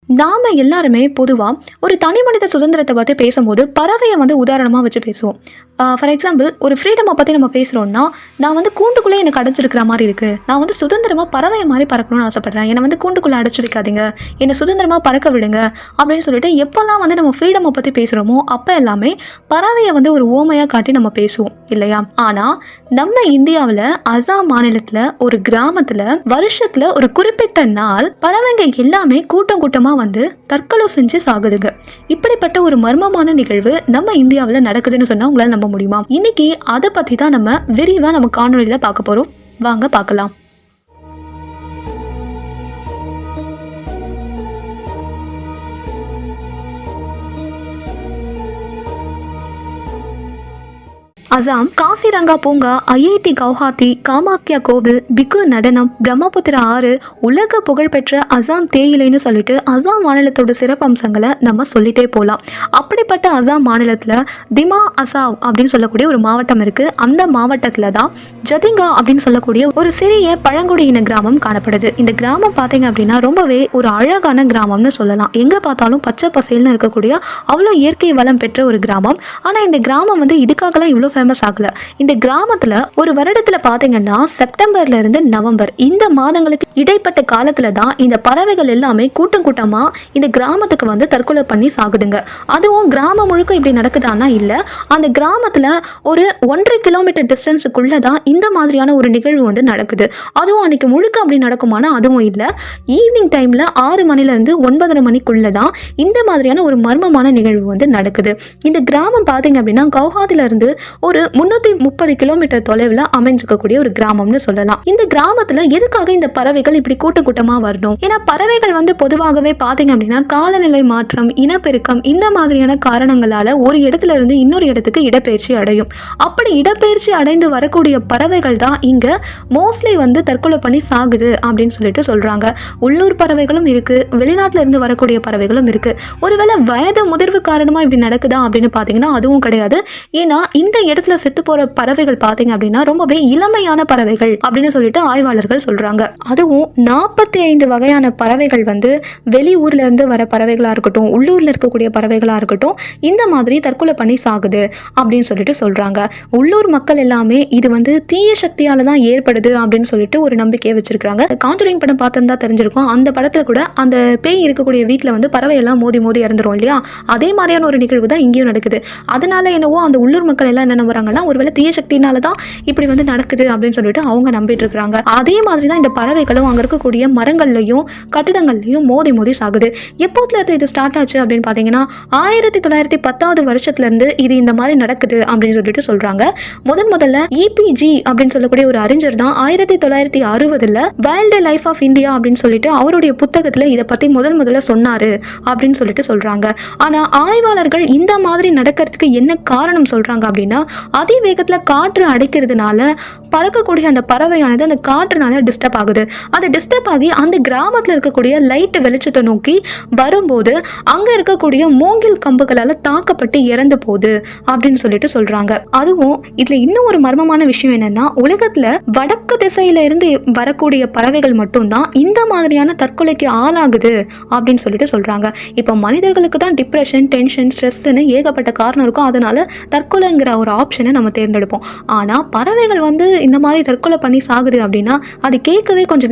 நாம எல்லாருமே பொதுவா ஒரு தனி மனித சுதந்திரத்தை பத்தி பேசும்போது பறவையை உதாரணமா வச்சு பேசுவோம். ஃபார் எக்ஸாம்பிள் ஒரு ஃப்ரீடமை பத்தி நம்ம பேசுறோம்னா, நான் கூண்டுக்குள்ளே எனக்கு அடைச்சிருக்கிற மாதிரி இருக்கு. நான் சுதந்திரமா பறவை மாதிரி பறக்கணும்னு ஆசைப்படுறேன். என்னை கூண்டுக்குள்ள அடைச்சு வைக்காதீங்க, என்னை சுதந்திரமா பறக்க விடுங்க அப்படின்னு சொல்லிட்டு எப்பெல்லாம் நம்ம ஃப்ரீடமை பத்தி பேசுறோமோ அப்ப எல்லாமே பறவையை ஒரு ஓமையா காட்டி நம்ம பேசுவோம் இல்லையா? ஆனா நம்ம இந்தியாவில் அசாம் மாநிலத்துல ஒரு கிராமத்துல வருஷத்துல ஒரு குறிப்பிட்ட நாள் பறவைங்க எல்லாமே கூட்டம் கூட்டமா தற்கொலை செஞ்சு சாகுதுங்க. இப்படிப்பட்ட ஒரு மர்மமான நிகழ்வு நம்ம இந்தியாவில் நடக்குதுன்னு சொன்னா உங்களால நம்ப முடியுமா? இன்னைக்கு அதை பத்தி தான் நம்ம விரிவா நம்ம காணொலியில பார்க்க போறோம். வாங்க பார்க்கலாம். அசாம் காசிரங்கா பூங்கா, ஐஐடி கவுஹாத்தி, காமாக்கியா கோவில், பிகு நடனம், பிரம்மபுத்திர ஆறு, உலக புகழ்பெற்ற அசாம் தேயிலைன்னு சொல்லிட்டு அசாம் மாநிலத்தோட சிறப்பம்சங்களை நம்ம சொல்லிட்டே போகலாம். அப்படிப்பட்ட அசாம் மாநிலத்தில் திமா அசாவ் அப்படின்னு சொல்லக்கூடிய ஒரு மாவட்டம் இருக்கு. அந்த மாவட்டத்தில் தான் ஜதிங்கா அப்படின்னு சொல்லக்கூடிய ஒரு சிறிய பழங்குடியின கிராமம் காணப்படுது. இந்த கிராமம் பார்த்தீங்க அப்படின்னா ரொம்பவே ஒரு அழகான கிராமம்னு சொல்லலாம். எங்கே பார்த்தாலும் பச்சை பசேல்னு இருக்கக்கூடிய அவ்வளோ இயற்கை வளம் பெற்ற ஒரு கிராமம். ஆனால் இந்த கிராமம் இதுக்காகலாம் இவ்வளோ ஃபேமஸ் ஆகல. இந்த கிராமத்துல ஒரு வருடத்துல பாத்தீங்கன்னா செப்டம்பர்ல இருந்து நவம்பர் இந்த மாதங்களுக்கு இடைப்பட்ட காலத்துல தான் இந்த பறவைகள் எல்லாமே கூட்டம் கூட்டமா இந்த கிராமத்துக்கு தற்கொலை பண்ணி சாகுதுங்க. அதுவும் கிராமம் முழுக்க இப்படி நடக்குதானா இல்ல, அந்த கிராமத்துல ஒரு 1.5 கிலோமீட்டர் டிஸ்டன்ஸுக்குள்ளதான் இந்த மாதிரியான ஒரு நிகழ்வு நடக்குது. அதுவும் அன்னைக்கு முழுக்க அப்படி நடக்குமானா அதுவும் இல்ல. ஈவினிங் டைம்ல 6 மணில இருந்து 9:30 மணிக்குள்ளதான் இந்த மாதிரியான ஒரு மர்மமான நிகழ்வு நடக்குது. இந்த கிராமம் பாத்தீங்க அப்படின்னா கவுஹாத்தில இருந்து ஒரு 330 கிலோமீட்டர் தொலைவில் அமைந்திருக்கக்கூடிய ஒரு கிராமம்னு சொல்லலாம். இந்த கிராமத்துல எதுக்காக இந்த பறவைகள் இப்படி கூட்ட கூட்டமா வரணும்? ஏன்னா பறவைகள் பொதுவாகவே பாத்தீங்க அப்படின்னா காலநிலை மாற்றம், இனப்பெருக்கம் இந்த மாதிரியான காரணங்களால ஒரு இடத்துல இருந்து இன்னொரு இடத்துக்கு இடப்பெயர்ச்சி அடையும். அப்படி இடப்பெயர்ச்சி அடைந்து வரக்கூடிய பறவைகள் தான் இங்க மோஸ்ட்லி தற்கொலை பண்ணி சாகுது அப்படின்னு சொல்லிட்டு சொல்றாங்க. உள்ளூர் பறவைகளும் இருக்கு, வெளிநாட்டுல இருந்து வரக்கூடிய பறவைகளும் இருக்கு. ஒருவேளை வயது முதிர்வு காரணமா இப்படி நடக்குதா அப்படின்னு பாத்தீங்கன்னா அதுவும் கிடையாது. ஏன்னா இந்த இடத்துல செத்து போற பறவைகள் பாத்தீங்க அப்படின்னா ரொம்பவே இளமையான பறவைகள் அப்படின்னு சொல்லிட்டு ஆய்வாளர்கள் சொல்றாங்க. அதுவும் 45 வகையான பறவைகள் வெளி ஊர்ல இருந்து வர பறவைகளா இருக்கட்டும், உள்ளூர்ல இருக்கக்கூடிய பறவைகளா இருக்கட்டும், இந்த மாதிரி தற்கொலை பண்ணி சாகுது அப்படின்னு சொல்லிட்டு சொல்றாங்க. உள்ளூர் மக்கள் எல்லாமே இது தீய சக்தியால தான் ஏற்படுது அப்படின்னு சொல்லிட்டு ஒரு நம்பிக்கையை வச்சிருக்காங்க. காஞ்சூரிங் படம் பார்த்திருந்தா தெரிஞ்சிருக்கும். அந்த படத்துல கூட அந்த பேய் இருக்கக்கூடிய வீட்டுல பறவை எல்லாம் மோதி மோதி இறந்துரும் இல்லையா? அதே மாதிரியான ஒரு நிகழ்வு தான் இங்கேயும் நடக்குது. அதனால என்னவோ அந்த உள்ளூர் மக்கள் எல்லாம் என்ன நம்புறாங்கன்னா ஒருவேளை தீய சக்தினாலதான் இப்படி நடக்குது அப்படின்னு சொல்லிட்டு அவங்க நம்பிட்டு இருக்காங்க. அதே மாதிரிதான் இந்த பறவைகளும் அங்க இருக்கக்கூடிய மரங்கள்லயும் கட்டிடங்கள்லயும் மோதி மோதி சாகுது. எப்போதுல இது ஸ்டார்ட் ஆச்சு அப்படின்னு பாத்தீங்கன்னா 1910 வருஷத்துல இருந்து இது இந்த மாதிரி நடக்குது அப்படின்னு சொல்லிட்டு சொல்றாங்க. முதல்ல இபிஜி அப்படின்னு சொல்லக்கூடிய ஒரு அறிஞர் தான் 1960 வைல்ட் லைஃப் ஆஃப் இந்தியா அப்படின்னு சொல்லிட்டு அவருடைய புத்தகத்துல இதை பத்தி முதல்ல சொன்னாரு அப்படின்னு சொல்லிட்டு சொல்றாங்க. ஆனா ஆய்வாளர்கள் இந்த மாதிரி நடக்கிறதுக்கு என்ன காரணம் சொல்றாங்க அப்படின்னா, அதிவேகத்துல காற்று அடைக்கிறதுனால பறக்கக்கூடிய அந்த பறவையானது அந்த காற்றுனால டிஸ்டர்ப் ஆகுது. அது டிஸ்டர்ப் ஆகி அந்த கிராமத்துல இருக்கக்கூடிய லைட் வெளிச்சத்தை நோக்கி வரும்போது அங்க இருக்கக்கூடிய மூங்கில் கம்புகளால தாக்கப்பட்டு இறந்து போகுது அப்படின்னு சொல்லிட்டு சொல்றாங்க. அதுவும் இதுல இன்னும் ஒரு மர்மமான விஷயம் என்னன்னா, உலகத்துல வடக்கு திசையில இருந்து வரக்கூடிய பறவைகள் மட்டும்தான் இந்த மாதிரியான தற்கொலைக்கு ஆளாகுது அப்படின்னு சொல்லிட்டு சொல்றாங்க. இப்ப மனிதர்களுக்கு தான் டிப்ரெஷன், டென்ஷன், ஸ்ட்ரெஸ்ன்னு ஏகப்பட்ட காரணம் இருக்கும். அதனால தற்கொலைங்கிற ஒரு ஆப்ஷனை நம்ம தேர்ந்தெடுப்போம். ஆனா பறவைகள் இந்த மாதிரி தற்கொலை பண்ணி சாகுது அப்படின்னா அது கேட்கவே கொஞ்சம்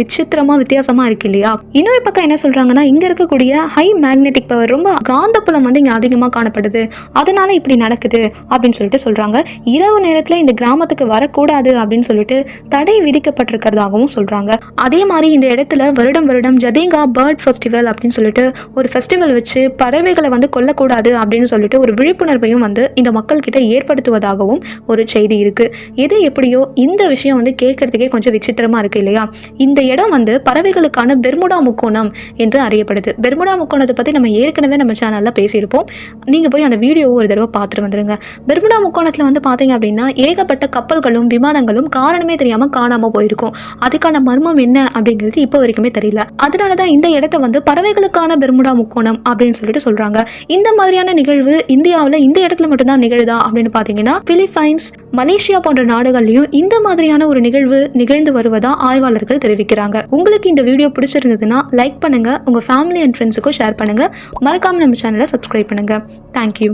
வித்தியாசமா இருக்கு இல்லையா? இன்னொரு பக்கம் என்ன சொல்றாங்கன்னா, இங்க இருக்கக்கூடிய ஹை மேக்னெட்டிக் பவர், ரொம்ப காந்தப்புலம் இங்க அதிகமா காணப்படுது, அதனால இப்படி நடக்குது அப்படின்னு சொல்லிட்டு சொல்றாங்க. இரவு நேரத்துல இந்த கிராமத்துக்கு வரக்கூடாது அப்படின்னு சொல்லிட்டு தடை விதிக்கப்பட்டிருக்கிறதாகவும் சொல்றாங்க. அதே மாதிரி இந்த இடத்துல வருடம் ஜதிங்கா பேர்ட் ஃபெஸ்டிவல் அப்படின்னு சொல்லிட்டு ஒரு ஃபெஸ்டிவல் வச்சு பறவைகளை கொல்லக்கூடாது அப்படின்னு சொல்லிட்டு ஒரு விழிப்புணர்வையும் இந்த மக்கள் கிட்ட ஏற்படுத்துவதாகவும் ஒரு செய்தி இருக்கு. எது எப்படியோ இந்த விஷயம் கேட்கறதுக்கே கொஞ்சம் விசித்திரமா இருக்கு இல்லையா? இந்த இடம் பறவைகளுக்கான பெர்முடா முக்கோணம் என்று அறியப்படுது. பெர்முடா முக்கோணத்தை பத்தி நம்ம ஏற்கனவே நம்ம சேனல்ல பேசியிருப்போம். நீங்க போய் அந்த வீடியோ ஒரு தடவை பார்த்துட்டு வந்துருங்க. பெர்முடா முக்கோணத்துல பாத்தீங்க அப்படின்னா ஏகப்பட்ட கப்பல்களும் விமானங்களும் காரணமே தெரியாம காணாம போயிருக்கும். அதுக்கான மர்மம் என்ன அப்படிங்கிறது இப்போ வரைக்குமே தெரியல. அதனாலதான் இந்த இடத்த பறவைகளுக்கான பெர்முடா முக்கோணம் அப்படின்னு சொல்லிட்டு சொல்றாங்க. இந்த மாதிரியான நிகழ்வு இந்தியாவில் இந்த இடத்துல மட்டும்தான் நிகழுதா அப்படின்னு பாத்தீங்கன்னா பிலிப்பைன்ஸ், மலேசியா போன்ற நாடுகள்லயும் இந்த மாதிரியான ஒரு நிகழ்வு நிகழ்ந்து வருவதா ஆய்வாளர்கள் தெரிவிக்கிறாங்க. உங்களுக்கு இந்த வீடியோ பிடிச்சிருந்ததுன்னா லைக் பண்ணுங்க, உங்க ஃபேமிலி அண்ட் ஃப்ரெண்ட்ஸுக்கும் ஷேர் பண்ணுங்க. மறக்காம நம்ம சேனலை சப்ஸ்கிரைப் பண்ணுங்க. தேங்க்யூ.